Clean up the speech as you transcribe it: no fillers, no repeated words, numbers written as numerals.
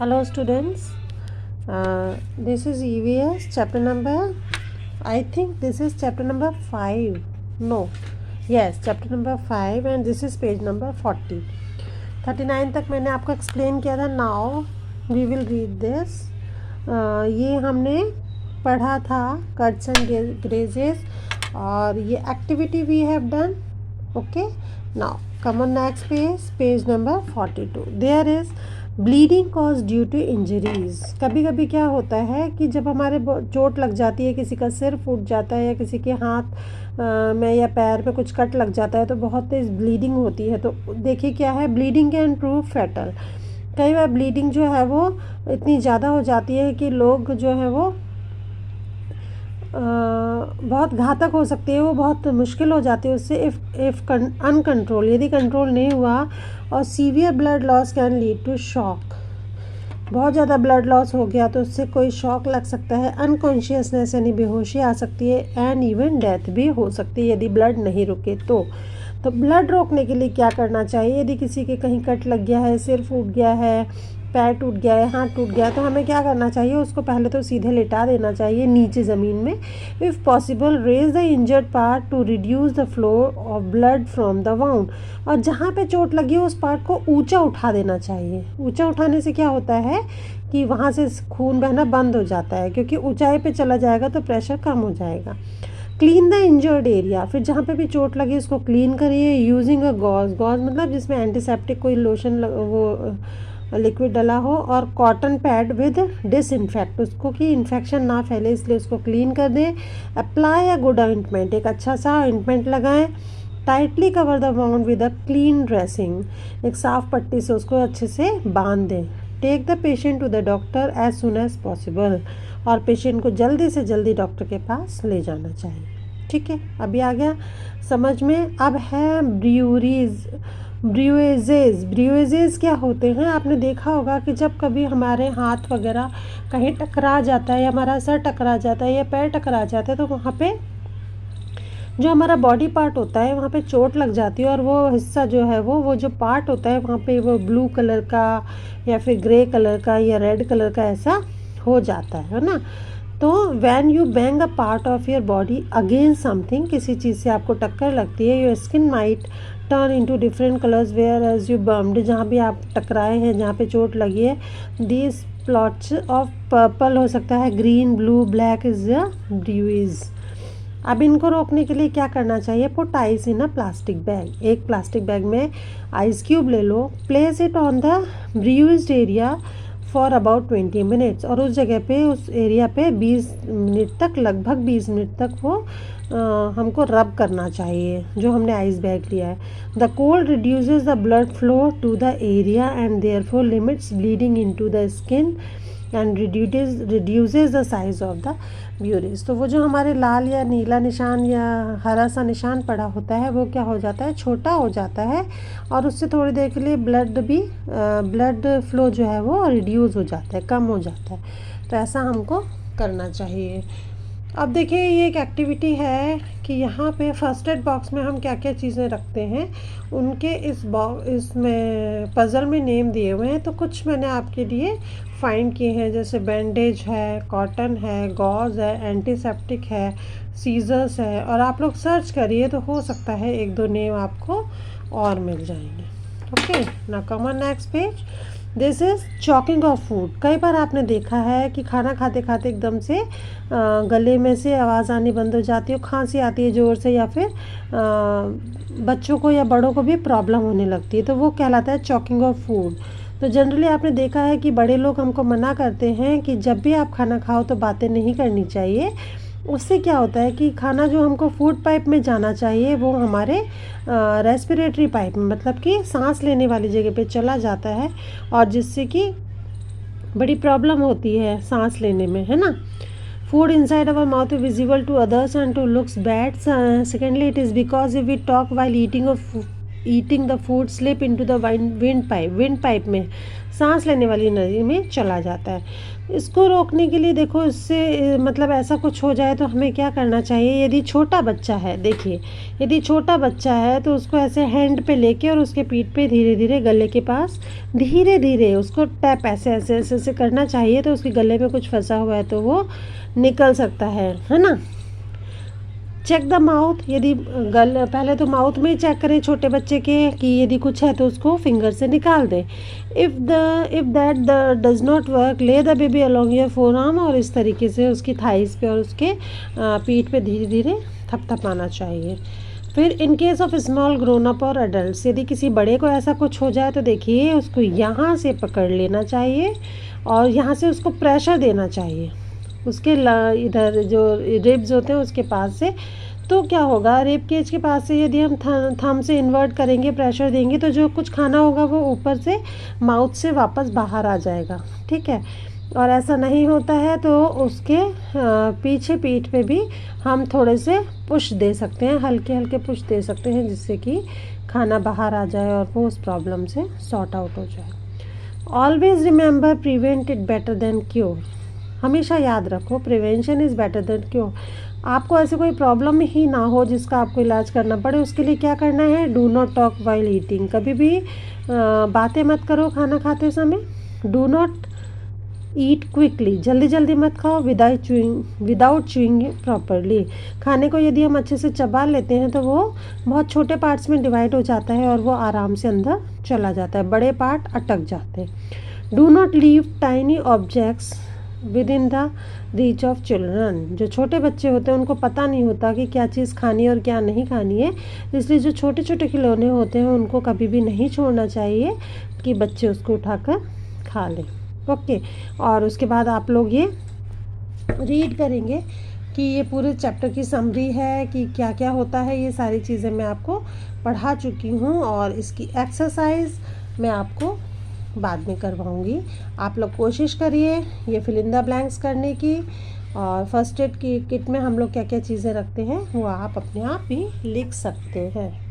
Hello students, this is EVS chapter number, I think this is chapter number 5, no, yes chapter number 5 and this is page number 40. 39 तक मैंने आपको explain किया था. Now we will read this. ये हमने पढ़ा था cuts and grazes और ये activity we have done. Okay, now come on next page number 42. There is bleeding cause due to injuries. कभी कभी क्या होता है कि जब हमारे चोट लग जाती है, किसी का सिर फूट जाता है या किसी के हाथ में या पैर में कुछ कट लग जाता है तो बहुत तेज़ ब्लीडिंग होती है. तो देखिए क्या है, ब्लीडिंग कैन प्रूव फैटल. कई बार ब्लीडिंग जो है वो इतनी ज़्यादा हो जाती है कि लोग जो है वो बहुत घातक हो सकती है, वो बहुत मुश्किल हो जाती है उससे इफ़ अनकंट्रोल, यदि कंट्रोल नहीं हुआ. और severe blood loss can lead to shock. बहुत ज़्यादा ब्लड लॉस हो गया तो उससे कोई शॉक लग सकता है, अनकॉन्शियसनेस यानी बेहोशी आ सकती है, एंड इवन डेथ भी हो सकती है यदि ब्लड नहीं रुके तो ब्लड रोकने के लिए क्या करना चाहिए. यदि किसी के कहीं कट लग गया है, सिर फूट गया है, पैर टूट गया है, हाथ टूट गया है, तो हमें क्या करना चाहिए, उसको पहले तो सीधे लिटा देना चाहिए नीचे ज़मीन में. If possible raise the injured part to reduce the flow of blood from the wound. और जहाँ पे चोट लगी है उस पार्ट को ऊंचा उठा देना चाहिए. ऊंचा उठाने से क्या होता है कि वहाँ से खून बहना बंद हो जाता है, क्योंकि ऊंचाई पे चला जाएगा तो प्रेशर कम हो जाएगा. Clean the injured area. फिर जहाँ पे भी चोट लगी उसको क्लीन करिए यूजिंग अ गॉज मतलब जिसमें एंटीसेप्टिक कोई लोशन वो लिक्विड डला हो, और कॉटन पैड विद डिसइंफेक्ट, उसको कि इन्फेक्शन ना फैले इसलिए उसको क्लीन कर दें. अप्लाई अ गुड ऑइंटमेंट, एक अच्छा सा ऑइंटमेंट लगाएं. Tightly cover the wound with a clean dressing, एक साफ पट्टी से उसको अच्छे से बांध दें. Take the patient to the doctor as soon as possible, और पेशेंट को जल्दी से जल्दी डॉक्टर के पास ले जाना चाहिए. ठीक है, अभी आ गया समझ में. अब है ब्रूइजेज क्या होते हैं. आपने देखा होगा कि जब कभी हमारे हाथ वगैरह कहीं टकरा जाता है या हमारा सर टकरा जाता है या पैर टकरा जाता है तो वहाँ पे जो हमारा बॉडी पार्ट होता है वहाँ पे चोट लग जाती है, और वो हिस्सा जो है वो जो पार्ट होता है वहाँ पे वो ब्लू कलर का या फिर ग्रे कलर का या रेड कलर का ऐसा हो जाता है ना. तो when you bang a part of your body against something, किसी चीज़ से आपको टक्कर लगती है, your skin might turn into different colours where as you bumped. जहाँ भी आप टकराए हैं, जहाँ पे चोट लगी है, दिस प्लॉट्स ऑफ पर्पल हो सकता है, green, blue, black is the bruise. अब इनको रोकने के लिए क्या करना चाहिए, put ice in a plastic bag. एक प्लास्टिक बैग में आइस क्यूब ले लो, place it on the bruised area for about 20 minutes, और उस जगह पे उस एरिया पे 20 मिनट तक, लगभग 20 मिनट तक वो हमको रब करना चाहिए जो हमने आइस बैग लिया है. The cold reduces the blood flow to the area and therefore limits bleeding into the skin and reduces the size of the bruise. तो वो जो हमारे लाल या नीला निशान या हरा सा निशान पड़ा होता है वो क्या हो जाता है, छोटा हो जाता है, और उससे थोड़ी देर के लिए ब्लड फ्लो जो है वो रिड्यूस हो जाता है, कम हो जाता है. तो ऐसा हमको करना चाहिए. अब देखिए ये एक एक्टिविटी है कि यहाँ पे फर्स्ट एड बॉक्स में हम क्या क्या चीज़ें रखते हैं उनके इसमें पज़ल में नेम दिए हुए हैं. तो कुछ मैंने आपके लिए फाइंड किए हैं, जैसे बैंडेज है, कॉटन है, गॉज है, एंटीसेप्टिक है, सीजर्स है, और आप लोग सर्च करिए तो हो सकता है एक दो नेम आपको और मिल जाएंगे. ओके, ना कम on next page. This is choking of food. कई बार आपने देखा है कि खाना खाते खाते एकदम से गले में से आवाज़ आनी बंद हो जाती है, खांसी आती है ज़ोर से, या फिर बच्चों को या बड़ों को भी प्रॉब्लम होने लगती है, तो वो कहलाता है चॉकिंग ऑफ फूड. तो जनरली आपने देखा है कि बड़े लोग हमको मना करते हैं कि जब भी आप खाना खाओ तो बातें नहीं करनी चाहिए. उससे क्या होता है कि खाना जो हमको फूड पाइप में जाना चाहिए वो हमारे रेस्पिरेटरी पाइप में, मतलब कि सांस लेने वाली जगह पे चला जाता है, और जिससे कि बड़ी प्रॉब्लम होती है सांस लेने में, है ना. Food inside our mouth is visible to others and to looks bad. Secondly it is because if we talk while eating eating the food slip into the windpipe में, सांस लेने वाली नली में चला जाता है। इसको रोकने के लिए देखो, इससे मतलब ऐसा कुछ हो जाए तो हमें क्या करना चाहिए। यदि छोटा बच्चा है, देखिए यदि छोटा बच्चा है तो उसको ऐसे हैंड पे लेके और उसके पीठ पे धीरे धीरे गले के पास धीरे धीरे उसको टैप ऐसे ऐसे ऐसे ऐसे करना चाहिए, तो उसके गले में कुछ फंसा हुआ है तो वो निकल सकता है ना। चेक द माउथ, यदि पहले तो माउथ में ही चेक करें छोटे बच्चे के कि यदि कुछ है तो उसको फिंगर से निकाल दें। If that does not work, lay the baby along your forearm, और इस तरीके से उसकी थाइस पे और उसके पीठ पे धीरे धीरे थपथपाना चाहिए। फिर in case of small grown up और अडल्ट, यदि किसी बड़े को ऐसा कुछ हो जाए तो देखिए उसको यहाँ से पकड़ लेना चाहिए और यहाँ से उसको प्रेशर देना चाहिए उसके इधर जो रिब्स होते हैं उसके पास से। तो क्या होगा, रिब केज के पास से यदि हम थंब से इन्वर्ट करेंगे, प्रेशर देंगे, तो जो कुछ खाना होगा वो ऊपर से माउथ से वापस बाहर आ जाएगा, ठीक है। और ऐसा नहीं होता है तो उसके पीछे पीठ पे भी हम थोड़े से पुश दे सकते हैं, हल्के हल्के पुश दे सकते हैं, जिससे कि खाना बाहर आ जाए और वो उस प्रॉब्लम से सॉर्ट आउट हो जाए। Always remember prevent it better than cure, हमेशा याद रखो prevention is better than cure. आपको ऐसे कोई प्रॉब्लम ही ना हो जिसका आपको इलाज करना पड़े, उसके लिए क्या करना है, do not talk while eating, कभी भी बातें मत करो खाना खाते समय। डू नॉट ईट क्विकली, जल्दी जल्दी मत खाओ। विदाउट च्यूइंग प्रॉपरली, खाने को यदि हम अच्छे से चबा लेते हैं तो वो बहुत छोटे पार्ट्स में डिवाइड हो जाता है और वो आराम से अंदर चला जाता है, बड़े पार्ट अटक जाते हैं। Do not leave tiny objects with in the reach of children, जो छोटे बच्चे होते हैं उनको पता नहीं होता कि क्या चीज़ खानी है और क्या नहीं खानी है, इसलिए जो छोटे छोटे खिलौने होते हैं उनको कभी भी नहीं छोड़ना चाहिए कि बच्चे उसको उठाकर खा लें। ओके, और उसके बाद आप लोग ये रीड करेंगे कि ये पूरे चैप्टर की समरी है कि क्या क्या होता है, ये सारी चीज़ें मैं आपको पढ़ा चुकी हूँ और इसकी एक्सरसाइज मैं आपको बाद में करवाऊँगी। आप लोग कोशिश करिए ये फिल इन द ब्लैंक्स करने की, और फर्स्ट एड की किट में हम लोग क्या क्या चीज़ें रखते हैं वो आप अपने आप ही लिख सकते हैं।